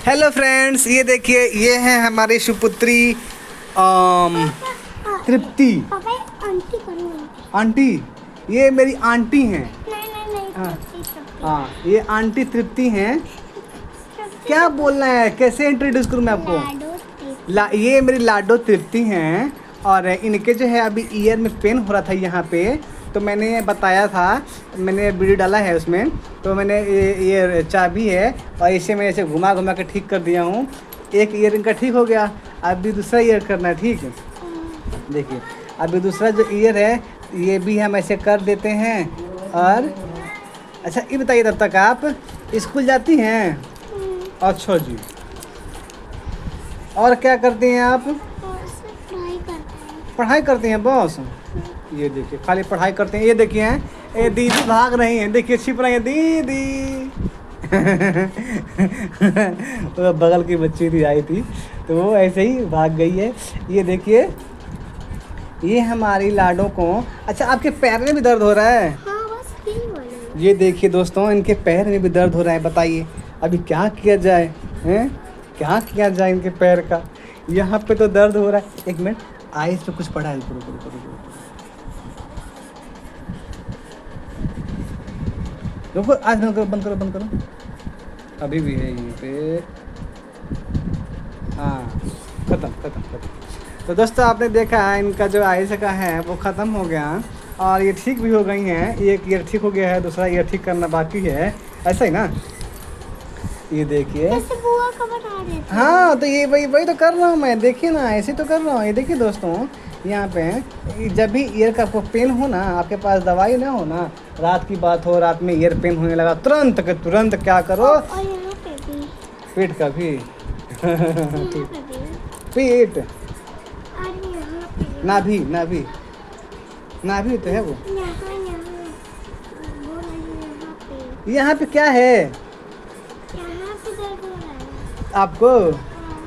Hello friends, ये देखिए, ये है हमारी सुपुत्री तृप्ति। पापा आंटी करो। आंटी, ये मेरी आंटी हैं। नहीं हाँ तृप्ति। हाँ, ये आंटी तृप्ति हैं। तृप्ति क्या बोलना है, कैसे इंट्रोड्यूस करूँ मैं आपको? लाडो तृप्ति। ये मेरी लाडो तृप्ति हैं। और इनके जो है अभी ईयर में पेन हो रहा था यहाँ पे, तो मैंने बताया था, मैंने वीडियो डाला है उसमें। तो मैंने ये चाबी है और इसे मैं ऐसे घुमा घुमा के ठीक कर दिया हूँ। एक ईयर इनका ठीक हो गया, अभी दूसरा ईयर करना है। ठीक है, देखिए अभी दूसरा जो ईयर है ये भी हम ऐसे कर देते हैं। और अच्छा ये बताइए, तब तक आप स्कूल जाती हैं? अच्छा जी, और क्या करती हैं आप? पढ़ाई करते हैं। पढ़ाई करती हैं बस? ये देखिए, खाली पढ़ाई करते हैं। ये देखिए हैं, ये दीदी भाग रही हैं, देखिए छिप रही है दीदी। तो बगल की बच्ची थी, आई थी, तो वो ऐसे ही भाग गई है। ये देखिए, ये हमारी लाडो को। अच्छा, आपके पैर में भी दर्द हो रहा है? हाँ बस यही वाला। ये देखिए दोस्तों, इनके पैर में भी दर्द हो रहा है। बताइए अभी क्या किया जाए, हैं? क्या किया जाए इनके पैर का? यहाँ पे तो दर्द हो रहा है। एक मिनट, आइस पे कुछ पड़ा है। रुको रुको रुको रुको रुको, आज बंद करो बंद करो बंद करो। अभी भी है यहीं पे। हाँ, खत्म खत्म खत्म। तो दोस्तों, आपने देखा इनका जो आइस का है वो ख़त्म हो गया और ये ठीक भी हो गई हैं। एक ईयर ठीक हो गया है, दूसरा ईयर ठीक करना बाकी है। ऐसा ही ना? ये देखिए। जैसे बुआ का बता रहे थे। हाँ, तो ये वही वही तो कर रहा हूँ मैं। देखिए ना, ऐसे तो कर रहा हूँ। ये देखिए दोस्तों, यहाँ पे जब भी ईयर का आपको पेन हो ना, आपके पास दवाई ना हो ना, रात की बात हो, रात में ईयर पेन होने लगा, तुरंत के तुरंत क्या करो? और यहाँ पे भी। पेट का भी। यहाँ पे भी। पेट, और यहाँ पे। नाभि नाभि नाभि तो है वो। यहाँ वो नहीं, यहाँ पे। यहाँ पे क्या है यहाँ पे दर्द हो रहा है। आपको?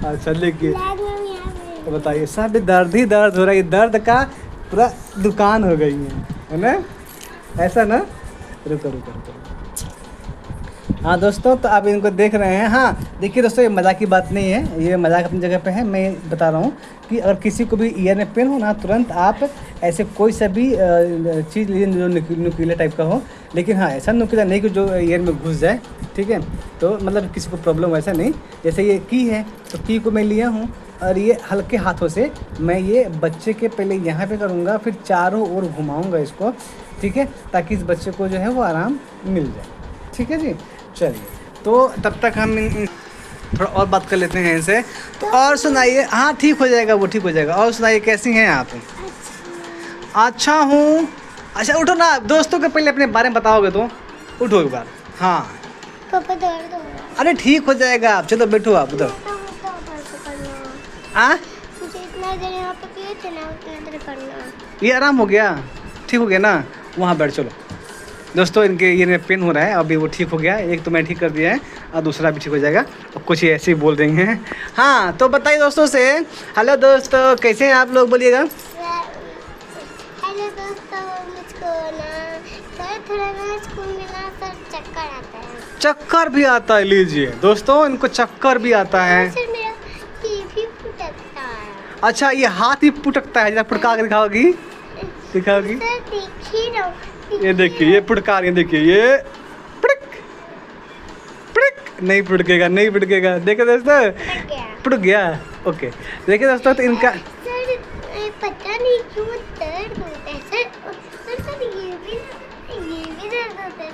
अच्छा देखिए, लैग में यहाँ पे। तो बताइए, सब दर्द ही दर्द हो रहा है। दर्द का पूरा दुकान हो गई है ना? ऐसा ना? रुको रुको रुको। हाँ दोस्तों, तो आप इनको देख रहे हैं। हाँ देखिए दोस्तों, ये मजाक की बात नहीं है, ये मजाक अपनी जगह पे है। मैं बता रहा हूँ कि अगर किसी को भी ईयर में पेन हो ना, तुरंत आप ऐसे कोई सा भी चीज़ लीजिए जो नुकीले टाइप का हो। लेकिन हाँ, ऐसा नुकीला नहीं कि जो ईयर में घुस जाए। ठीक है, तो मतलब किसी को प्रॉब्लम ऐसा नहीं। जैसे ये की है, तो की को मैं लिया हूँ और ये हल्के हाथों से मैं ये बच्चे के पहले यहाँ पे करूँगा, फिर चारों ओर घुमाऊँगा इसको। ठीक है, ताकि इस बच्चे को जो है वो आराम मिल जाए। ठीक है जी, चलिए। तो तब तक हम थोड़ा और बात कर लेते हैं इनसे। तो और सुनाइए। हाँ ठीक हो जाएगा, वो ठीक हो जाएगा। और सुनाइए, कैसी हैं आप? अच्छा हूँ। अच्छा उठो ना, दोस्तों के पहले अपने बारे में बताओगे तो उठो एक बार। हाँ, पापा दर्द हो रहा है। अरे ठीक हो जाएगा आप, चलो बैठो आप उधर। आ मुझे इतना देर यहाँ पे किए थे ना, उतना देर करना। ये आराम हो गया, ठीक हो गया ना? वहाँ बैठ चलो। दोस्तों, इनके ये में पेन हो रहा है, अभी वो ठीक हो गया। एक तो मैं ठीक कर दिया है और दूसरा भी ठीक हो जाएगा। और कुछ ऐसे ही बोल रही हैं। हाँ, तो बताइए दोस्तों से। हेलो दोस्तों, कैसे हैं आप लोग? बोलिएगा। हेलो दोस्तों, मुझको ना सर थोड़ा ना स्कूल में ना सर चक्कर आता है। चक्कर भी आता है? लीजिए दोस्तों, इनको चक्कर भी आता है। सर मेरा टीवी फुटकता है। अच्छा, ये हाथ ही पुटकता है? जरा पुटका के दिखाओगी, दिखाओगी? सर देखिए ना। ये देखिए, ये पुटका रही है, देखिए ये पुटक पुटक। नहीं पुटकेगा, नहीं पुटकेगा। देखिए दोस्तों, फट गया। पुटक गया। ओके, देखिए दोस्तों, तो इनका सर पता नहीं क्यों दर्द होता है सर ये भी दर्द होता है।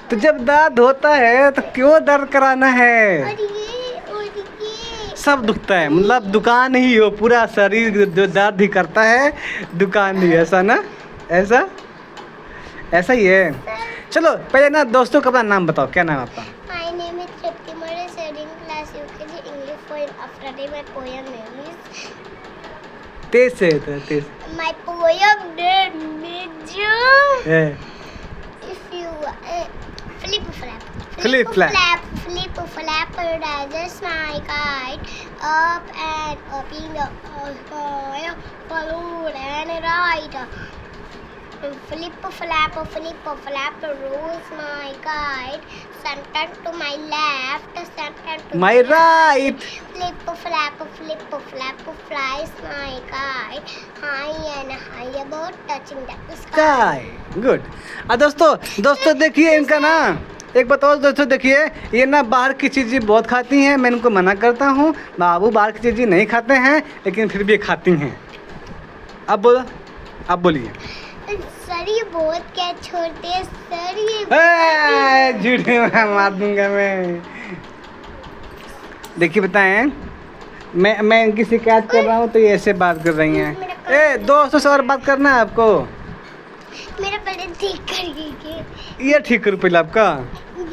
तो जब दर्द होता है तो क्यों दर्द कराना है? और ये सब दुखता है, मतलब दुकान ही हो, पूरा शरीर जो दर्द ही करता है, दुकान ही। ऐसा ना? ऐसा ऐसा ही है। चलो पहले ना दोस्तों का अपना नाम बताओ, क्या नाम है आपका? My name is Tripti Murray, studying class UKG English for after my poem name is तेज से तेज। my poem name is है। if you flip flap Flip flap. flip flap rises my kite up and up in the sky, forward and right. Flip flap, rose my kite, center to my left, center to My right. Flip flap, flies my kite, high and high above touching the sky. काय good. दोस्तों देखिए इनका ना, एक बात और दोस्तों देखिए, ये ना बाहर की चीज़ें बहुत खाती हैं। मैं इनको मना करता हूँ, बाबू बाहर की चीज़ें नहीं खाते हैं, लेकिन फिर भी ये खाती हैं। अब बोलिए। सर ये बहुत क्या छोड़ते हैं सर, ये झूठ मार दूंगा मैं। देखिए बताएं, मैं इनकी शिकायत कर रहा हूँ तो ये ऐसे बात कर रही हैं। दोस्तों से और बात करना है आपको। मेरा पहले ठीक कर दीजिए। ईयर ठीक करूँ पहले आपका।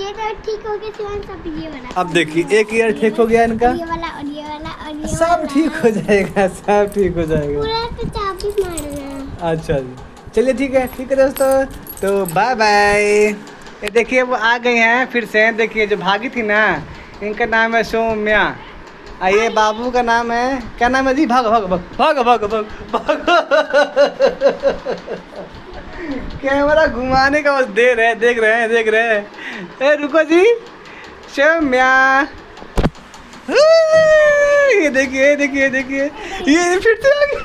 ये तो ठीक हो गया शिवान, सब ये वाला। अब देखिए एक ईयर ठीक हो गया इनका, ये वाला और ये वाला और ये सब वाला। ठीक हो जाएगा, सब ठीक हो जाएगा। पूरा तो चाबी मार रहा। अच्छा जी, चलिए ठीक है दोस्तों, तो बाय बाय। ये देखिए वो आ गई हैं फिर से। देखिए जो भागी थी ना, इनका नाम है सौम्या, और ये बाबू का नाम है, क्या नाम है जी? भाग भाग भाग भाग भाग भाग भाग। कैमरा घुमाने का बस देख रहे हैं। ए रुको जी, सौम्या। ये देखिए ये फिर से आ गई।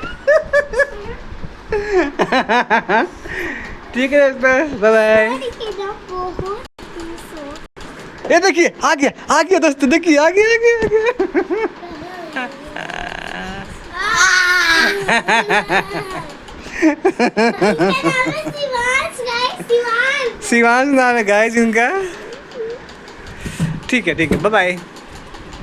ठीक है दोस्तों, बाय बाय। ये देखिए आ गया दोस्तों, देखिए आ गया। शिवांश नाम है गाइस इनका। ठीक है बाय बाय।